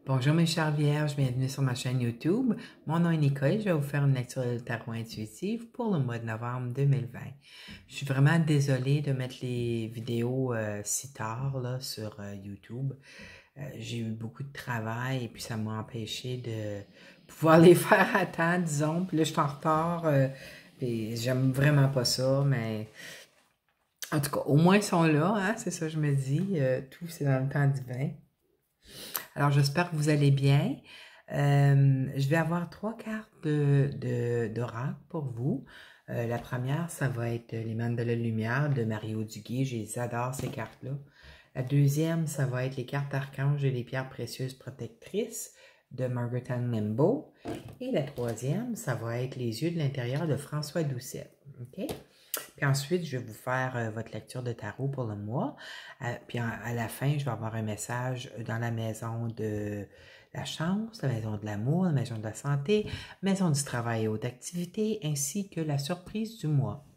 Bonjour mes chers vierges, bienvenue sur ma chaîne YouTube. Mon nom est Nicole, je vais vous faire une lecture de tarot intuitive pour le mois de novembre 2020. Je suis vraiment désolée de mettre les vidéos si tard là, sur YouTube. J'ai eu beaucoup de travail et puis ça m'a empêché de pouvoir les faire à temps, disons. Puis là, je suis en retard et j'aime vraiment pas ça, mais en tout cas, au moins ils sont là, hein, c'est ça que je me dis. Tout, c'est dans le temps divin. Alors, j'espère que vous allez bien. Je vais avoir 3 cartes d'oracle pour vous. La première, ça va être les Mandalas de lumière de Mario Duguay. Je les adore, ces cartes-là. La deuxième, ça va être les cartes archanges et les pierres précieuses protectrices de Margaret Ann Limbo. Et la troisième, ça va être les yeux de l'intérieur de François Doucet. OK? Puis ensuite, je vais vous faire votre lecture de tarot pour le mois. Puis à la fin, je vais avoir un message dans la maison de la chance, la maison de l'amour, la maison de la santé, maison du travail et haute activité, ainsi que la surprise du mois.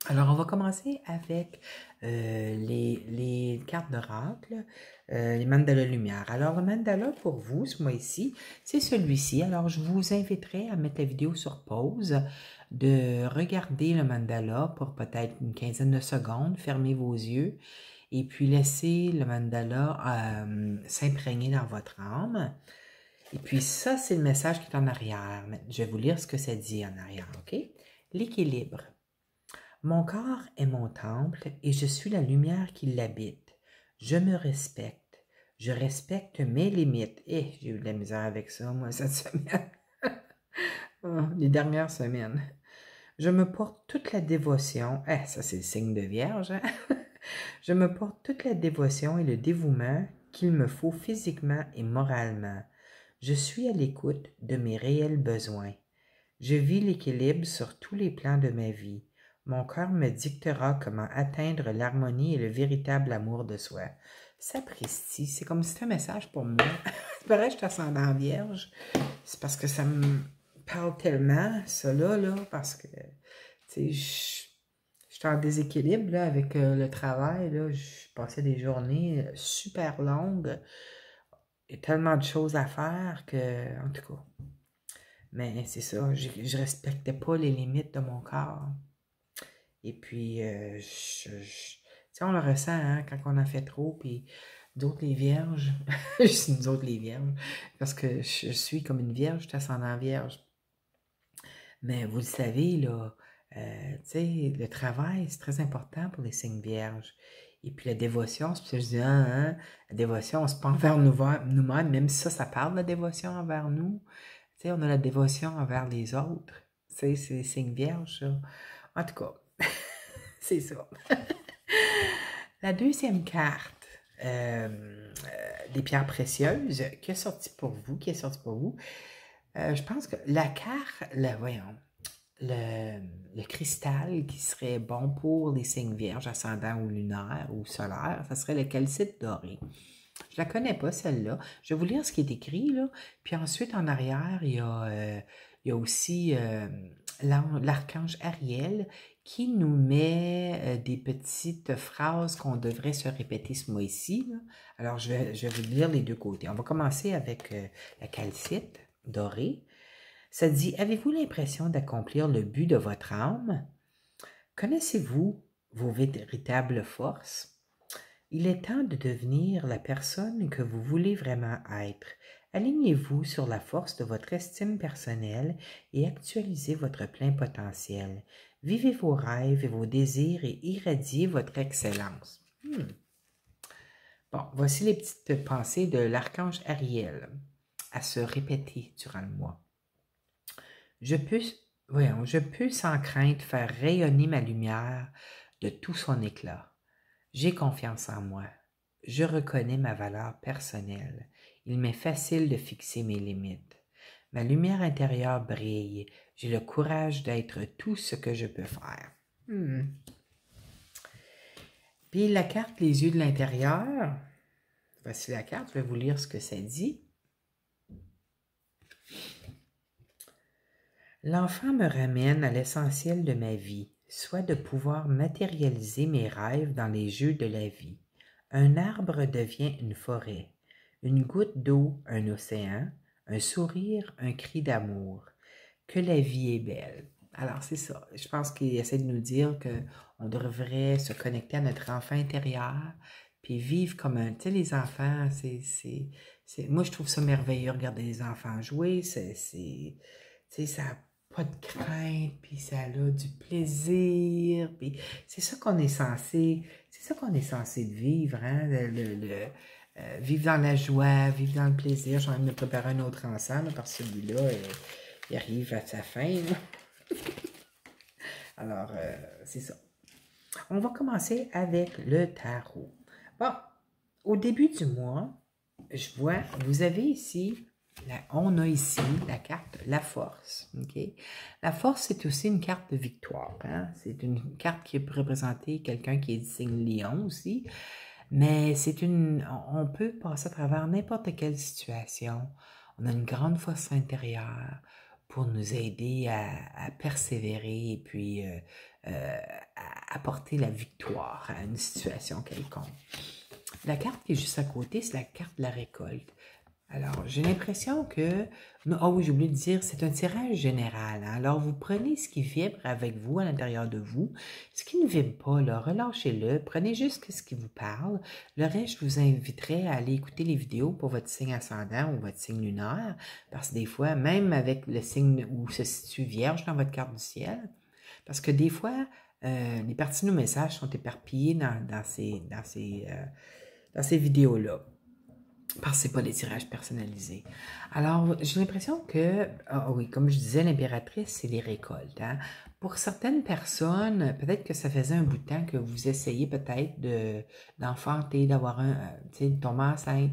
Alors, on va commencer avec les cartes d'oracle, les mandalas lumière. Alors, le mandala pour vous, ce mois-ci, c'est celui-ci. Alors, je vous inviterai à mettre la vidéo sur pause, de regarder le mandala pour peut-être une quinzaine de secondes, fermez vos yeux et puis laissez le mandala s'imprégner dans votre âme. Et puis ça, c'est le message qui est en arrière. Je vais vous lire ce que ça dit en arrière, OK? L'équilibre. Mon corps est mon temple et je suis la lumière qui l'habite. Je me respecte. Je respecte mes limites. Et j'ai eu de la misère avec ça, moi, cette semaine. Les dernières semaines. Je me porte toute la dévotion. Ça, c'est le signe de vierge. Hein? Je me porte toute la dévotion et le dévouement qu'il me faut physiquement et moralement. Je suis à l'écoute de mes réels besoins. Je vis l'équilibre sur tous les plans de ma vie. Mon cœur me dictera comment atteindre l'harmonie et le véritable amour de soi. Sapristi, c'est comme si c'était un message pour moi. C'est pareil, je suis ascendant vierge. C'est parce que ça me parle tellement, ça là, parce que, tu sais, je suis en déséquilibre, là, avec le travail, là. Je passais des journées super longues. Il y a tellement de choses à faire que, en tout cas. Mais c'est ça, je respectais pas les limites de mon corps. Et puis, tu sais, on le ressent, hein, quand on en fait trop, puis d'autres les vierges, je dis nous autres les vierges, parce que je suis comme une vierge, je suis ascendant vierge. Mais vous le savez, là, tu sais, le travail, c'est très important pour les signes vierges. Et puis la dévotion, c'est pour ça que je dis, la dévotion, on se prend envers nous-mêmes, même si ça parle de la dévotion envers nous. Tu sais, on a la dévotion envers les autres. Tu sais, c'est les signes vierges, ça. En tout cas, c'est ça. La deuxième carte des pierres précieuses qui est sortie pour vous, je pense que la carte, voyons, le cristal qui serait bon pour les signes vierges, ascendants ou lunaires ou solaires, ça serait le calcite doré. Je la connais pas, celle-là. Je vais vous lire ce qui est écrit, là. Puis ensuite, en arrière, il y a aussi l'archange Ariel qui nous met des petites phrases qu'on devrait se répéter ce mois-ci, là. Alors, je vais vous lire les deux côtés. On va commencer avec la calcite dorée. Ça dit, avez-vous l'impression d'accomplir le but de votre âme? Connaissez-vous vos véritables forces? Il est temps de devenir la personne que vous voulez vraiment être. Alignez-vous sur la force de votre estime personnelle et actualisez votre plein potentiel. Vivez vos rêves et vos désirs et irradiez votre excellence. Bon, voici les petites pensées de l'archange Ariel à se répéter durant le mois. Je peux sans crainte faire rayonner ma lumière de tout son éclat. J'ai confiance en moi. Je reconnais ma valeur personnelle. Il m'est facile de fixer mes limites. Ma lumière intérieure brille. J'ai le courage d'être tout ce que je peux faire. Puis la carte Les yeux de l'intérieur. Voici la carte, je vais vous lire ce que ça dit. L'enfant me ramène à l'essentiel de ma vie, soit de pouvoir matérialiser mes rêves dans les jeux de la vie. Un arbre devient une forêt. Une goutte d'eau, un océan, un sourire, un cri d'amour. Que la vie est belle. Alors, c'est ça. Je pense qu'il essaie de nous dire qu'on devrait se connecter à notre enfant intérieur, puis vivre comme un... Tu sais, les enfants, moi, je trouve ça merveilleux, regarder les enfants jouer. Tu sais, ça n'a pas de crainte, puis ça a du plaisir, puis c'est ça qu'on est censé... C'est ça qu'on est censé vivre, hein? Vivre dans la joie, vivre dans le plaisir. J'ai envie de me préparer un autre ensemble, parce que celui-là, il arrive à sa fin. Alors, c'est ça. On va commencer avec le tarot. Bon, au début du mois, je vois, vous avez ici, on a ici la carte La Force. Okay? La Force, c'est aussi une carte de victoire. Hein? C'est une carte qui peut représenter quelqu'un qui est du signe Lion aussi. Mais on peut passer à travers n'importe quelle situation. On a une grande force intérieure pour nous aider à persévérer et puis à apporter la victoire à une situation quelconque. La carte qui est juste à côté, c'est la carte de la récolte. Alors, j'ai l'impression que... Ah oui, j'ai oublié de dire, c'est un tirage général. Hein? Alors, vous prenez ce qui vibre avec vous, à l'intérieur de vous. Ce qui ne vibre pas, là, relâchez-le. Prenez juste ce qui vous parle. Le reste, je vous inviterai à aller écouter les vidéos pour votre signe ascendant ou votre signe lunaire. Parce que des fois, même avec le signe où se situe Vierge dans votre carte du ciel, parce que des fois, les parties de nos messages sont éparpillées dans ces vidéos-là. Parce que ce n'est pas des tirages personnalisés. Alors, j'ai l'impression que, oui, comme je disais, l'impératrice, c'est les récoltes. Hein? Pour certaines personnes, peut-être que ça faisait un bout de temps que vous essayez peut-être d'enfanter, d'avoir tu sais, de tomber enceinte.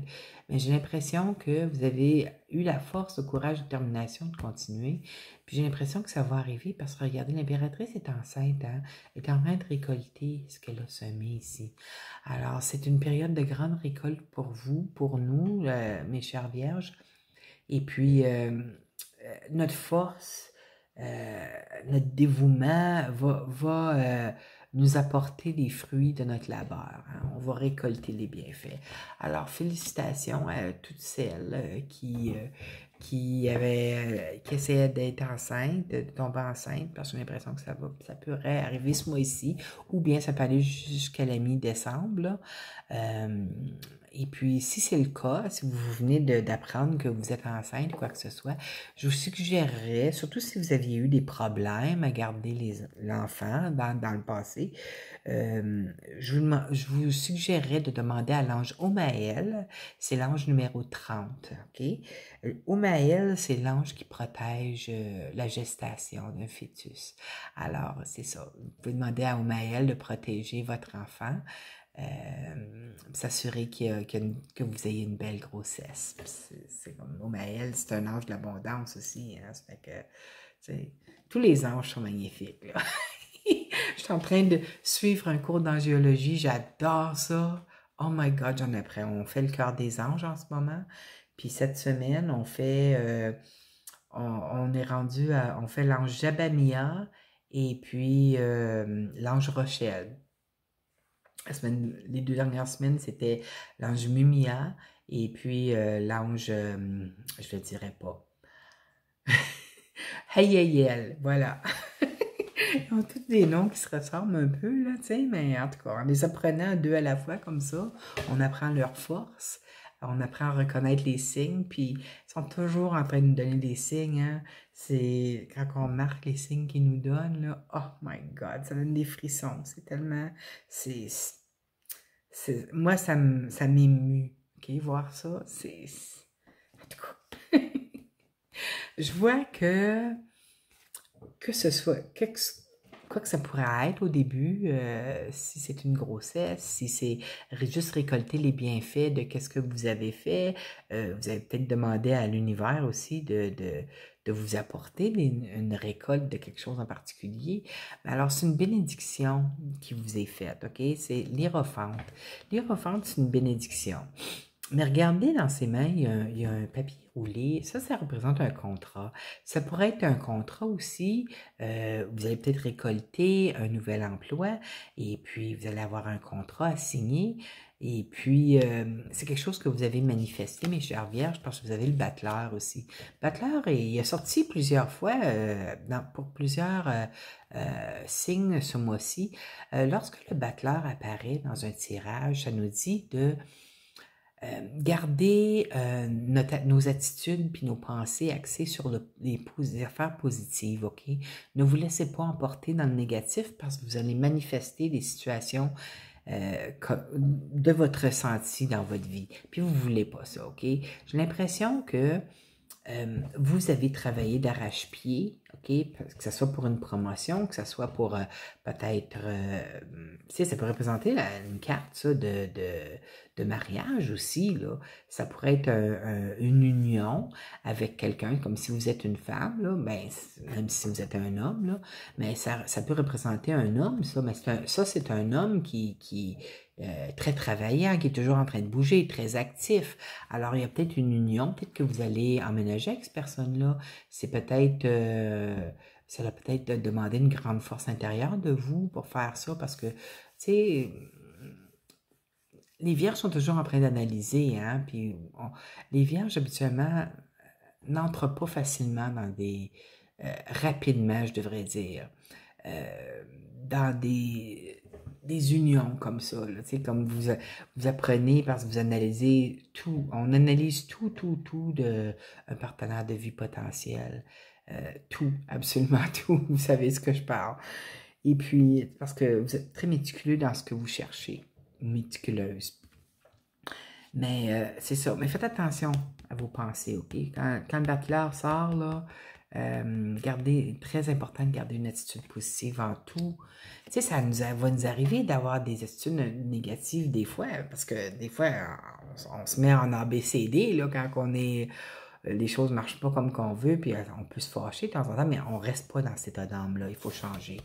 Mais j'ai l'impression que vous avez eu la force, le courage, la détermination de continuer. Puis j'ai l'impression que ça va arriver parce que regardez, l'impératrice est enceinte, hein? Elle est en train de récolter ce qu'elle a semé ici. Alors, c'est une période de grande récolte pour vous, pour nous, mes chères vierges. Et puis, notre force, notre dévouement va nous apporter les fruits de notre labeur. Hein. On va récolter les bienfaits. Alors, félicitations à toutes celles qui essayaient d'être enceintes, de tomber enceinte, parce que j'ai l'impression que ça pourrait arriver ce mois-ci, ou bien ça peut aller jusqu'à la mi-décembre, là. Et puis, si c'est le cas, si vous venez d'apprendre que vous êtes enceinte ou quoi que ce soit, je vous suggérerais, surtout si vous aviez eu des problèmes à garder l'enfant dans le passé, je vous suggérerais de demander à l'ange Omaël, c'est l'ange numéro 30, OK? Omaël, c'est l'ange qui protège la gestation d'un fœtus. Alors, c'est ça. Vous pouvez demander à Omaël de protéger votre enfant. S'assurer que vous ayez une belle grossesse. C'est comme Omaël, c'est un ange de l'abondance aussi. Hein? Ça fait que, tous les anges sont magnifiques. Là. Je suis en train de suivre un cours d'angiologie. J'adore ça. Oh my God, j'en apprends. On fait le cœur des anges en ce moment. Puis cette semaine, on fait... on est rendu à... On fait l'ange Jabamia et puis l'ange Rochelle. Les 2 dernières semaines, c'était l'ange Mumia et puis l'ange, je ne le dirais pas. Hayayel, voilà. Ils ont tous des noms qui se ressemblent un peu, là, tu sais, mais en tout cas, en les apprenant 2 à la fois comme ça, on apprend leur force, on apprend à reconnaître les signes, puis ils sont toujours en train de nous donner des signes, hein. C'est quand on marque les signes qu'ils nous donnent, là, oh my God, ça donne des frissons, c'est tellement, moi, ça m'émue, ok, voir ça, en tout cas, je vois que ce soit, quoi que ça pourrait être au début, si c'est une grossesse, si c'est juste récolter les bienfaits de qu'est-ce que vous avez fait, vous avez peut-être demandé à l'univers aussi de vous apporter une récolte de quelque chose en particulier. Alors, c'est une bénédiction qui vous est faite, OK? C'est l'hiérophante. L'hiérophante, c'est une bénédiction. Mais regardez dans ses mains, il y a un papier roulé. Ça représente un contrat. Ça pourrait être un contrat aussi. Vous allez peut-être récolter un nouvel emploi et puis vous allez avoir un contrat à signer. Et puis, c'est quelque chose que vous avez manifesté, mes chères vierges, parce que vous avez le battleur aussi. Battleur, il est sorti plusieurs fois pour plusieurs signes ce mois-ci. Lorsque le battleur apparaît dans un tirage, ça nous dit de garder nos attitudes puis nos pensées axées sur les affaires positives, OK? Ne vous laissez pas emporter dans le négatif parce que vous allez manifester des situations de votre ressenti dans votre vie. Puis vous ne voulez pas ça, OK? J'ai l'impression que vous avez travaillé d'arrache-pied, OK? Que ce soit pour une promotion, que ce soit pour peut-être, tu sais, ça peut représenter une carte ça, de mariage aussi, là. Ça pourrait être une union avec quelqu'un, comme si vous êtes une femme, là, ben, même si vous êtes un homme, là, mais ça peut représenter un homme, ça, mais c'est un homme qui très travaillant, qui est toujours en train de bouger, très actif. Alors, il y a peut-être une union, peut-être que vous allez emménager avec cette personne-là. C'est peut-être, ça va peut-être demander une grande force intérieure de vous pour faire ça, parce que, tu sais, les vierges sont toujours en train d'analyser, hein, puis les vierges, habituellement, n'entrent pas facilement dans rapidement, je devrais dire, dans des unions comme ça, là, comme vous apprenez parce que vous analysez tout, on analyse tout d'un partenaire de vie potentiel, tout, absolument tout, vous savez ce que je parle. Et puis, parce que vous êtes très méticuleux dans ce que vous cherchez, méticuleuse. Mais c'est ça, mais faites attention à vos pensées, OK? Quand le battleur sort, là, très important de garder une attitude positive en tout. Tu sais, va nous arriver d'avoir des attitudes négatives des fois, parce que des fois, on se met en ABCD, là, quand les choses ne marchent pas comme qu'on veut, puis on peut se fâcher de temps en temps, mais on ne reste pas dans cet état d'âme-là. Il faut changer.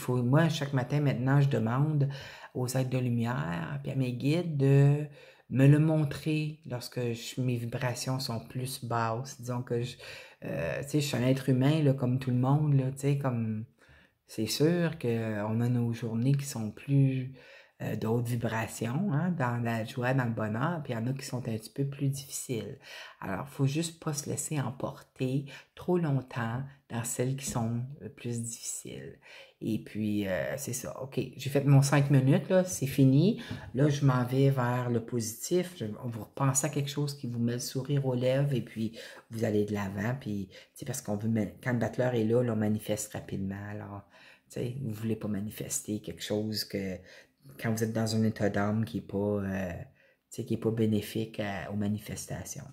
Moi, chaque matin, maintenant, je demande aux êtres de lumière, puis à mes guides de me le montrer lorsque mes vibrations sont plus basses. Disons que tu sais, je suis un être humain, là, comme tout le monde, là, tu sais, comme c'est sûr qu'on a nos journées qui sont plus d'autres vibrations, hein, dans la joie, dans le bonheur, puis il y en a qui sont un petit peu plus difficiles. Alors, il faut juste pas se laisser emporter trop longtemps dans celles qui sont plus difficiles. Et puis, c'est ça. OK, j'ai fait mon 5 minutes, là, c'est fini. Là, je m'en vais vers le positif. On vous repense à quelque chose qui vous met le sourire aux lèvres et puis vous allez de l'avant. Puis, tu sais, parce qu'on veut, quand le battleur est là, on manifeste rapidement. Alors, tu sais, vous ne voulez pas manifester quelque chose que quand vous êtes dans un état d'âme qui n'est pas, qui est pas bénéfique aux manifestations.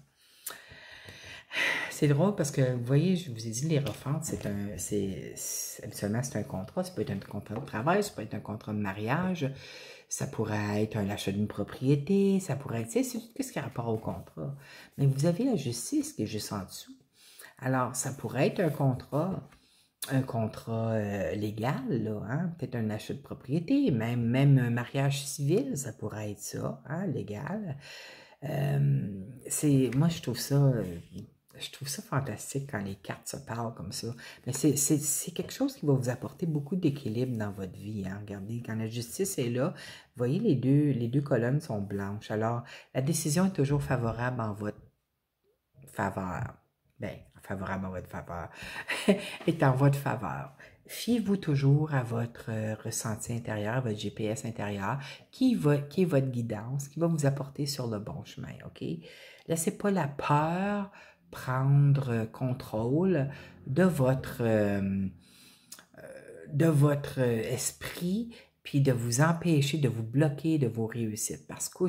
C'est drôle parce que, vous voyez, je vous ai dit, les refentes, habituellement, c'est un contrat. Ça peut être un contrat de travail, ça peut être un contrat de mariage, ça pourrait être un achat d'une propriété, ça pourrait être, qu'est-ce qui a rapport au contrat? Mais vous avez la justice qui est juste en dessous. Alors, ça pourrait être un contrat légal, là, hein? Peut-être un achat de propriété, même un mariage civil, ça pourrait être ça, hein, légal. Moi, je trouve ça fantastique quand les cartes se parlent comme ça. Mais c'est quelque chose qui va vous apporter beaucoup d'équilibre dans votre vie, hein? Regardez, quand la justice est là, vous voyez, les deux colonnes sont blanches. Alors, la décision est toujours favorable en votre faveur. Bien, favorable en votre faveur, est en votre faveur. Fiez-vous toujours à votre ressenti intérieur, à votre GPS intérieur, qui est votre guidance, qui va vous apporter sur le bon chemin, OK? Laissez pas la peur prendre contrôle de votre esprit, puis de vous empêcher, de vous bloquer de vos réussites. Parce que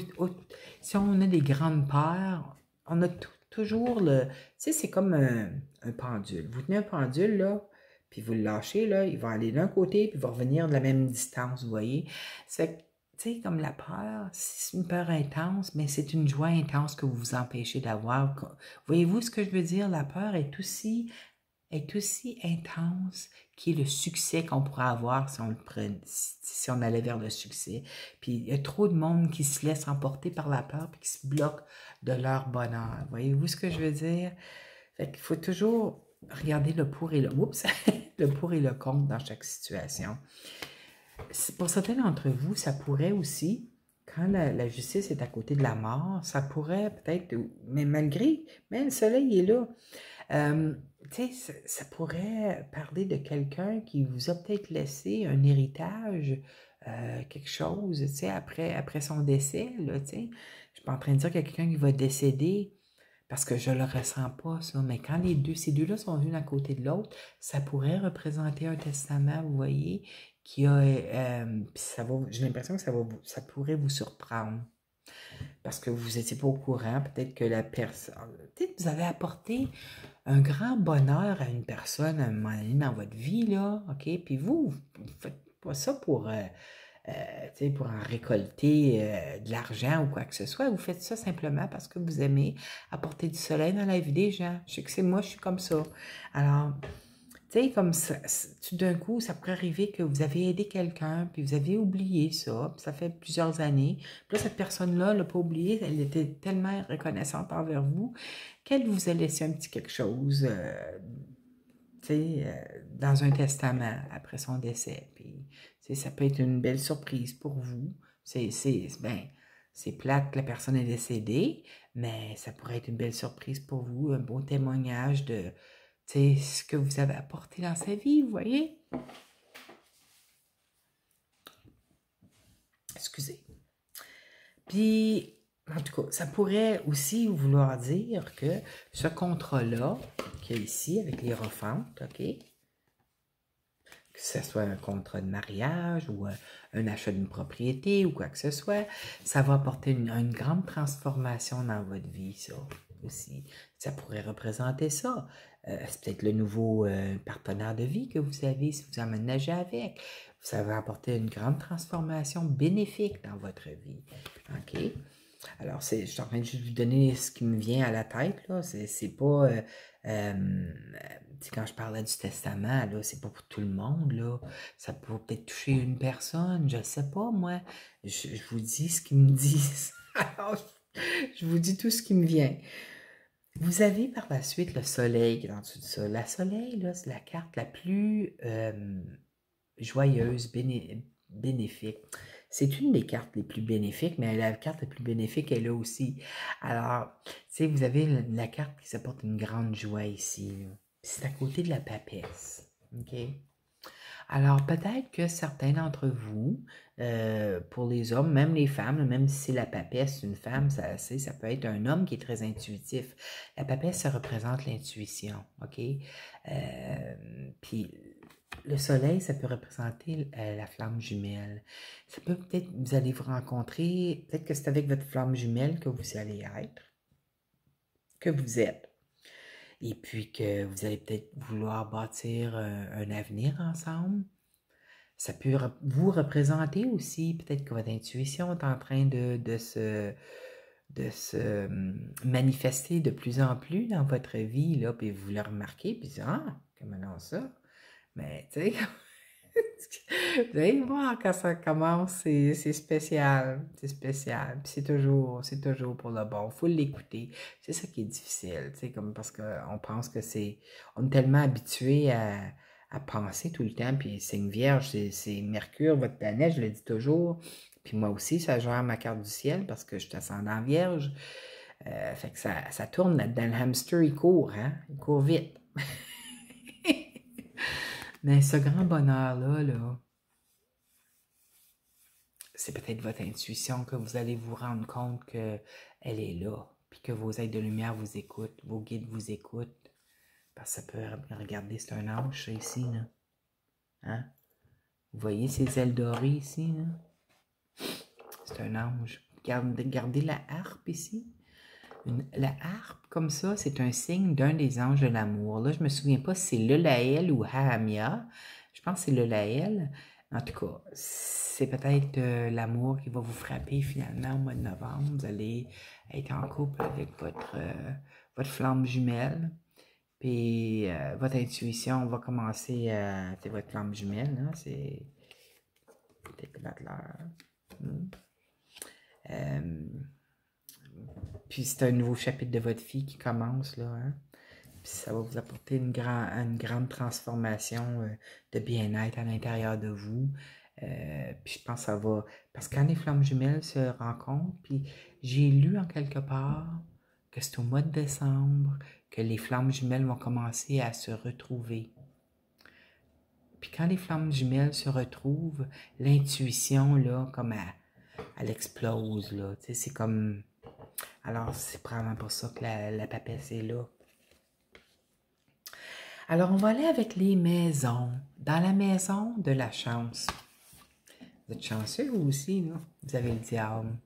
si on a des grandes peurs, on a toujours tu sais, c'est comme un pendule. Vous tenez un pendule, là, puis vous le lâchez, là, il va aller d'un côté, puis il va revenir de la même distance, vous voyez. C'est, tu sais, comme la peur, c'est une peur intense, mais c'est une joie intense que vous vous empêchez d'avoir. Voyez-vous ce que je veux dire? La peur est aussi intense qui est le succès qu'on pourrait avoir si on le prenait, si on allait vers le succès. Puis il y a trop de monde qui se laisse emporter par la peur et qui se bloque de leur bonheur. Voyez-vous ce que je veux dire? Fait qu'il faut toujours regarder le pour et le pour et le contre dans chaque situation. Pour certains d'entre vous, ça pourrait aussi, quand la justice est à côté de la mort, ça pourrait peut-être, mais malgré, même le soleil est là. Tu sais, ça pourrait parler de quelqu'un qui vous a peut-être laissé un héritage, quelque chose, tu sais, après son décès, là, tu sais. Je ne suis pas en train de dire qu'il y a quelqu'un qui va décéder, parce que je ne le ressens pas, ça, mais quand ces deux-là sont venus à côté de l'autre, ça pourrait représenter un testament, vous voyez, qui a, j'ai l'impression que ça pourrait vous surprendre, parce que vous n'étiez pas au courant, peut-être que la personne, peut-être que vous avez apporté un grand bonheur à une personne à un moment donné dans votre vie, là, OK? Puis vous ne faites pas ça pour en récolter de l'argent ou quoi que ce soit. Vous faites ça simplement parce que vous aimez apporter du soleil dans la vie des gens. Je sais que c'est moi, je suis comme ça. Alors, tu sais, comme ça, tout d'un coup, ça pourrait arriver que vous avez aidé quelqu'un, puis vous avez oublié ça, puis ça fait plusieurs années. Puis là, cette personne-là l'a pas oublié, elle était tellement reconnaissante envers vous qu'elle vous a laissé un petit quelque chose, tu sais, dans un testament après son décès. Puis, tu sais, ça peut être une belle surprise pour vous. C'est plate que la personne est décédée, mais ça pourrait être une belle surprise pour vous, un beau témoignage de, tu sais, ce que vous avez apporté dans sa vie, vous voyez? Excusez. Puis, en tout cas, ça pourrait aussi vouloir dire que ce contrat-là, qu'il y a ici avec les refantes, OK? Que ce soit un contrat de mariage ou un achat d'une propriété ou quoi que ce soit, ça va apporter une grande transformation dans votre vie, ça aussi. Ça pourrait représenter ça. C'est peut-être le nouveau partenaire de vie que vous avez si vous emménagez avec. Ça va apporter une grande transformation bénéfique dans votre vie. OK? Alors, je suis en train de juste vous donner ce qui me vient à la tête, là. C'est pas... quand je parlais du testament, là, c'est pas pour tout le monde, là. Ça peut peut-être toucher une personne, je sais pas, moi. Je vous dis ce qu'ils me disent. Alors, je vous dis tout ce qui me vient. Vous avez par la suite le soleil qui est en dessous de ça. Le soleil, là, c'est la carte la plus joyeuse, bénéfique. C'est une des cartes les plus bénéfiques, mais la carte la plus bénéfique est là aussi. Alors, tu sais, vous avez la carte qui s'apporte une grande joie ici. C'est à côté de la papesse. OK? Alors, peut-être que certains d'entre vous, pour les hommes, même les femmes, même si c'est la papesse, une femme, ça peut être un homme qui est très intuitif. La papesse, ça représente l'intuition, OK? Puis, le soleil, ça peut représenter la flamme jumelle. Ça peut peut-être, vous allez vous rencontrer, peut-être que c'est avec votre flamme jumelle que vous allez être, que vous êtes. Et puis que vous allez peut-être vouloir bâtir un avenir ensemble. Ça peut vous représenter aussi, peut-être que votre intuition est en train de se manifester de plus en plus dans votre vie, là, puis vous le remarquez, puis ah, comment non ça? Mais, tu sais, vous allez voir quand ça commence, c'est spécial, c'est spécial, puis c'est toujours pour le bon, faut l'écouter, c'est ça qui est difficile, tu sais, comme parce qu'on pense que on est tellement habitué à penser tout le temps, puis c'est une vierge, c'est Mercure, votre planète, je le dis toujours, puis moi aussi, ça gère ma carte du ciel, parce que je suis ascendant vierge, fait que ça tourne là-dedans, le hamster, il court, hein, il court vite. Mais ce grand bonheur-là, là, c'est peut-être votre intuition que vous allez vous rendre compte qu'elle est là, puis que vos aides de lumière vous écoutent, vos guides vous écoutent. Parce que ça peut, regardez, c'est un ange, ça, ici, là. Hein? Vous voyez ces ailes dorées ici, là? C'est un ange. Regardez la harpe ici. La harpe, comme ça, c'est un signe d'un des anges de l'amour. Là, je me souviens pas si c'est Lelaël ou Hahamia. Je pense que c'est Lelaël. En tout cas, c'est peut-être l'amour qui va vous frapper finalement au mois de novembre. Vous allez être en couple avec votre flamme jumelle. Puis votre intuition va commencer à... C'est votre flamme jumelle, hein? C'est... Peut-être puis c'est un nouveau chapitre de votre vie qui commence, là, hein? Puis ça va vous apporter une grande transformation de bien-être à l'intérieur de vous. Puis je pense que ça va... Parce que quand les flammes jumelles se rencontrent, puis j'ai lu en quelque part que c'est au mois de décembre que les flammes jumelles vont commencer à se retrouver. Puis quand les flammes jumelles se retrouvent, l'intuition, là, comme elle explose, là. Tu sais, c'est comme... Alors, c'est probablement pour ça que la papesse est là. Alors, on va aller avec les maisons. Dans la maison de la chance. Vous êtes chanceux, vous aussi, là. Vous avez le diable.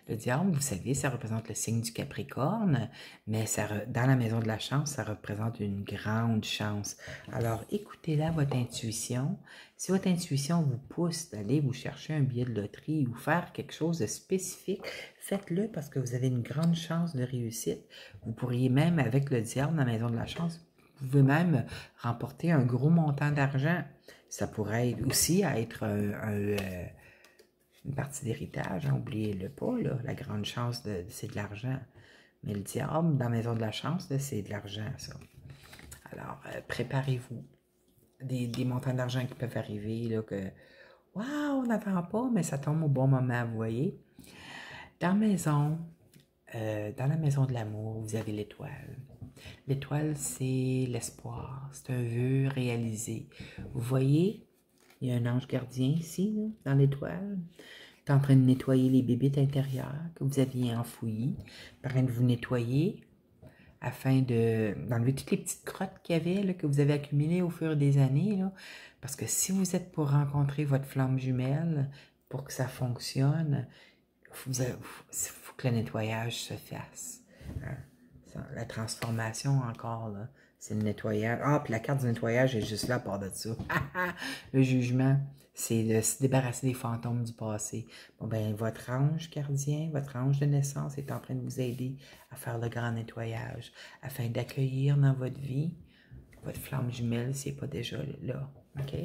Le diable, vous savez, ça représente le signe du Capricorne, mais dans la maison de la chance, ça représente une grande chance. Alors, écoutez-la, votre intuition. Si votre intuition vous pousse d'aller vous chercher un billet de loterie ou faire quelque chose de spécifique, faites-le parce que vous avez une grande chance de réussite. Vous pourriez même, avec le diable dans la maison de la chance, vous pouvez même remporter un gros montant d'argent. Ça pourrait aussi être une partie d'héritage, hein, oubliez-le pas, là, la grande chance, c'est de l'argent. Mais le diable, dans la maison de la chance, c'est de l'argent, ça. Alors, préparez-vous. Des montants d'argent qui peuvent arriver, là, que, waouh, on n'attend pas, mais ça tombe au bon moment, vous voyez. Dans la maison de l'amour, vous avez l'étoile. L'étoile, c'est l'espoir, c'est un vœu réalisé. Vous voyez, il y a un ange gardien ici, là, dans l'étoile. Il est en train de nettoyer les bébites intérieures que vous aviez enfouies, en train de vous nettoyer afin d'enlever toutes les petites crottes qu'il y avait, là, que vous avez accumulées au fur des années. Là. Parce que si vous êtes pour rencontrer votre flamme jumelle, pour que ça fonctionne, il faut que le nettoyage se fasse. Hein? La transformation encore, là, c'est le nettoyage. Ah, puis la carte du nettoyage est juste là à part de ça. Le jugement, c'est de se débarrasser des fantômes du passé. Bon, ben, votre ange gardien, votre ange de naissance est en train de vous aider à faire le grand nettoyage afin d'accueillir dans votre vie votre flamme jumelle si elle n'est pas déjà là. OK?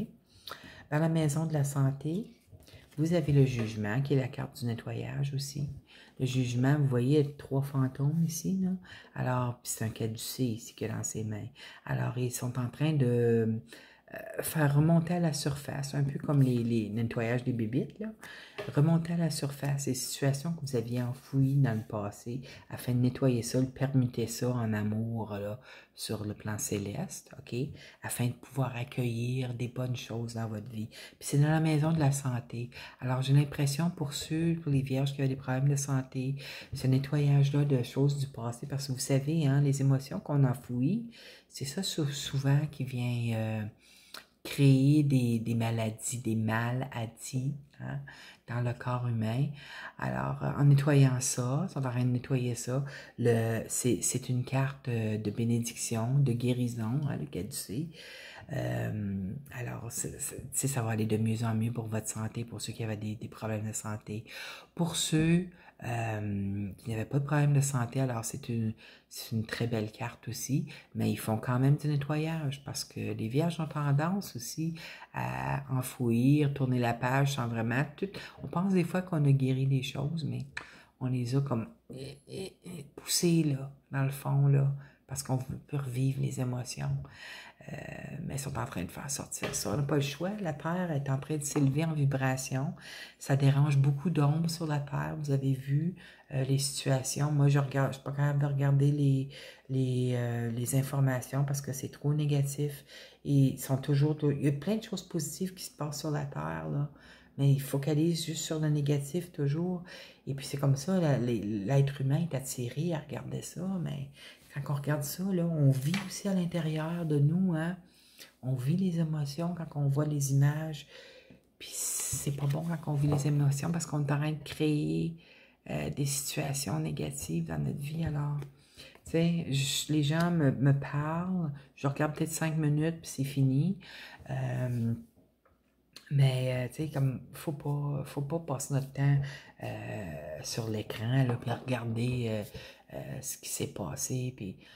Dans la maison de la santé, vous avez le jugement, qui est la carte du nettoyage aussi. Le jugement, vous voyez, il y a 3 fantômes ici, là. Alors, c'est un caducé ici qui est dans ses mains. Alors, ils sont en train de faire remonter à la surface, un peu comme les nettoyages des bébites, là. Remonter à la surface les situations que vous aviez enfouies dans le passé afin de nettoyer ça, de permuter ça en amour, là, sur le plan céleste, OK? Afin de pouvoir accueillir des bonnes choses dans votre vie. Puis c'est dans la maison de la santé. Alors, j'ai l'impression pour les vierges qui avaient des problèmes de santé, ce nettoyage-là de choses du passé, parce que vous savez, hein, les émotions qu'on enfouit, c'est ça souvent qui vient créer des maladies, des maladies, hein, dans le corps humain. Alors, en nettoyant ça, on est en train de nettoyer ça, c'est une carte de bénédiction, de guérison, hein, le caducée. Alors, ça va aller de mieux en mieux pour votre santé, pour ceux qui avaient des problèmes de santé. Pour ceux qui n'avaient pas de problème de santé, alors c'est une très belle carte aussi, mais ils font quand même du nettoyage parce que les vierges ont tendance aussi à enfouir, tourner la page sans vraiment tout. On pense des fois qu'on a guéri des choses, mais on les a comme poussées là, dans le fond, là, parce qu'on peut revivre les émotions. Mais ils sont en train de faire sortir ça. On n'a pas le choix. La Terre est en train de s'élever en vibration. Ça dérange beaucoup d'ombres sur la Terre. Vous avez vu les situations. Moi, je ne suis pas capable de regarder les informations parce que c'est trop négatif. Et il y a plein de choses positives qui se passent sur la Terre, là. Mais il focalise juste sur le négatif toujours. Et puis c'est comme ça, l'être humain est attiré à regarder ça, mais quand on regarde ça, là, on vit aussi à l'intérieur de nous, hein? On vit les émotions quand on voit les images. Puis c'est pas bon quand on vit les émotions parce qu'on est en train de créer des situations négatives dans notre vie. Alors, tu sais, les gens me parlent, je regarde peut-être 5 minutes, puis c'est fini. Mais, tu sais, comme, faut pas passer notre temps sur l'écran, là, puis regarder ce qui s'est passé, puis, tu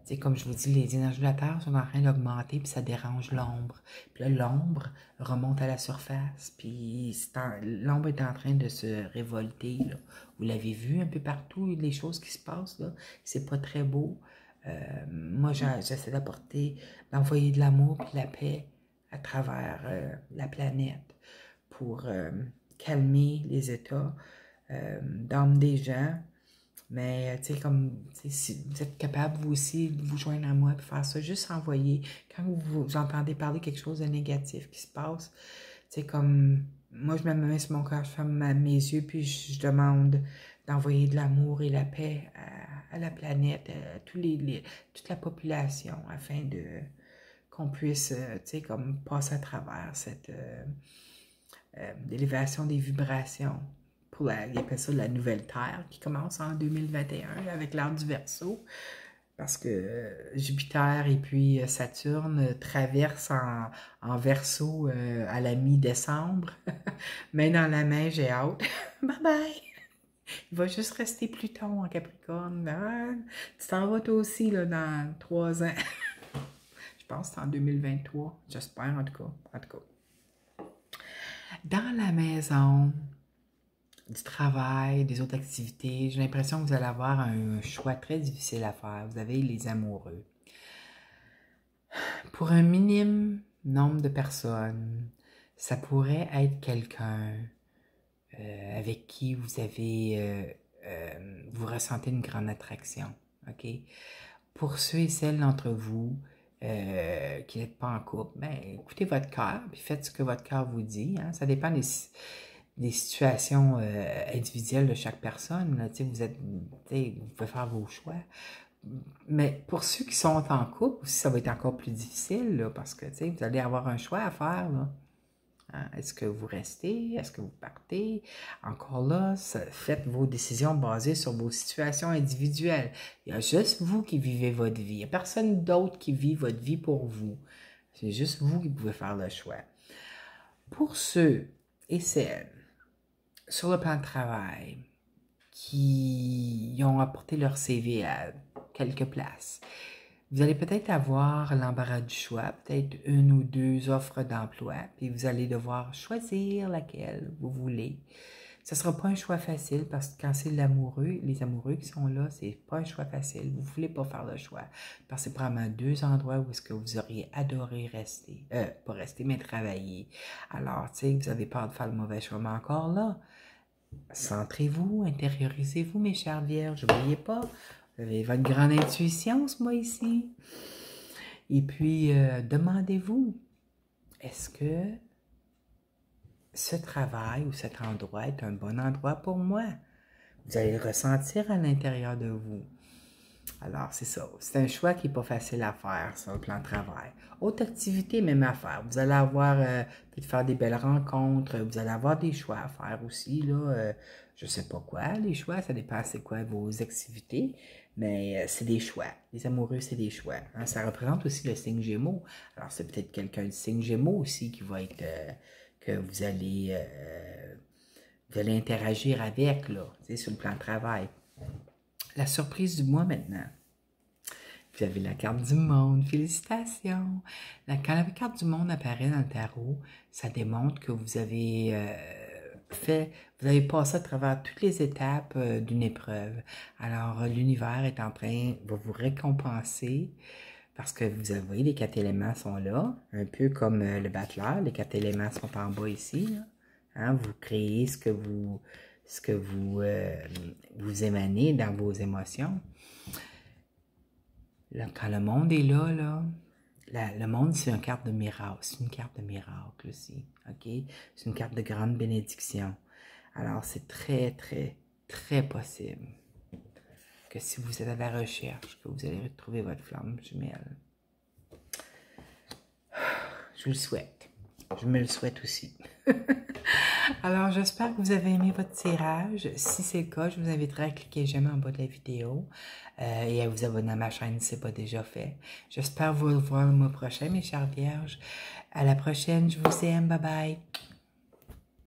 sais, comme je vous dis, les énergies de la Terre sont en train d'augmenter, puis ça dérange l'ombre. Puis là, l'ombre remonte à la surface, puis l'ombre est en train de se révolter, là. Vous l'avez vu un peu partout, les choses qui se passent, là, c'est pas très beau. Moi, j'essaie d'envoyer de l'amour et de la paix à travers la planète pour calmer les états d'âme des gens. Mais, tu sais, comme, si vous êtes capable, vous aussi, de vous joindre à moi et faire ça, juste envoyer. Quand vous entendez parler quelque chose de négatif qui se passe, tu sais, comme, moi, je mets ma main sur mon cœur, je ferme mes yeux, puis je demande d'envoyer de l'amour et la paix à la planète, à toute la population, afin de qu'on puisse, tu sais, comme, passer à travers cette élévation des vibrations. Ils appellent ça la nouvelle Terre qui commence en 2021 avec l'ère du Verseau parce que Jupiter et puis Saturne traversent en Verseau à la mi-décembre. Mais dans la main, j'ai hâte. Bye bye! Il va juste rester Pluton en Capricorne. Ah, tu t'en vas toi aussi là, dans 3 ans. Je pense que c'est en 2023. J'espère en tout cas. En tout cas. Dans la maison du travail, des autres activités, j'ai l'impression que vous allez avoir un choix très difficile à faire. Vous avez les amoureux. Pour un minime nombre de personnes, ça pourrait être quelqu'un avec qui vous avez, vous ressentez une grande attraction. OK? Pour ceux et celles d'entre vous qui n'êtes pas en couple, ben, écoutez votre cœur, puis faites ce que votre cœur vous dit. Hein? Ça dépend des situations individuelles de chaque personne. Là. Vous pouvez faire vos choix. Mais pour ceux qui sont en couple, ça va être encore plus difficile là, parce que vous allez avoir un choix à faire. Là. Hein? Est-ce que vous restez? Est-ce que vous partez? Encore là, faites vos décisions basées sur vos situations individuelles. Il y a juste vous qui vivez votre vie. Il n'y a personne d'autre qui vit votre vie pour vous. C'est juste vous qui pouvez faire le choix. Pour ceux et celles sur le plan de travail, qui ont apporté leur CV à quelques places, vous allez peut-être avoir l'embarras du choix, peut-être 1 ou 2 offres d'emploi, puis vous allez devoir choisir laquelle vous voulez. Ce ne sera pas un choix facile parce que quand c'est l'amoureux, les amoureux qui sont là, c'est pas un choix facile. Vous ne voulez pas faire le choix parce que c'est probablement 2 endroits où est-ce que vous auriez adoré rester. Pas rester, mais travailler. Alors, tu sais, vous avez peur de faire le mauvais choix, mais encore là, centrez-vous, intériorisez-vous, mes chères vierges. N'oubliez pas, vous avez votre grande intuition, ce mois-ci. Et puis, demandez-vous, est-ce que ce travail ou cet endroit est un bon endroit pour moi? Vous allez le ressentir à l'intérieur de vous. Alors, c'est ça. C'est un choix qui n'est pas facile à faire sur le plan de travail. Autre activité, même à faire. Vous allez avoir, peut-être faire des belles rencontres. Vous allez avoir des choix à faire aussi, là. Je ne sais pas quoi, les choix. Ça dépend c'est quoi vos activités. Mais c'est des choix. Les amoureux, c'est des choix. Hein? Ça représente aussi le signe Gémeaux. Alors, c'est peut-être quelqu'un du signe Gémeaux aussi qui va être... que vous allez interagir avec, là, sur le plan de travail. La surprise du mois maintenant. Vous avez la carte du monde. Félicitations! Quand la carte du monde apparaît dans le tarot, ça démontre que vous avez vous avez passé à travers toutes les étapes d'une épreuve. Alors, l'univers est en train de vous récompenser parce que vous voyez, les 4 éléments sont là, un peu comme le battleur. Les 4 éléments sont en bas ici. Là. Hein, vous créez ce que vous émanez dans vos émotions. Là, quand le monde est là, le monde, c'est une carte de miracle. C'est une carte de miracle aussi. OK? C'est une carte de grande bénédiction. Alors, c'est très, très, très possible que si vous êtes à la recherche, que vous allez retrouver votre flamme jumelle. Je vous le souhaite. Je me le souhaite aussi. Alors, j'espère que vous avez aimé votre tirage. Si c'est le cas, je vous inviterai à cliquer j'aime en bas de la vidéo et à vous abonner à ma chaîne si ce n'est pas déjà fait. J'espère vous revoir le mois prochain, mes chères vierges. À la prochaine, je vous aime. Bye bye.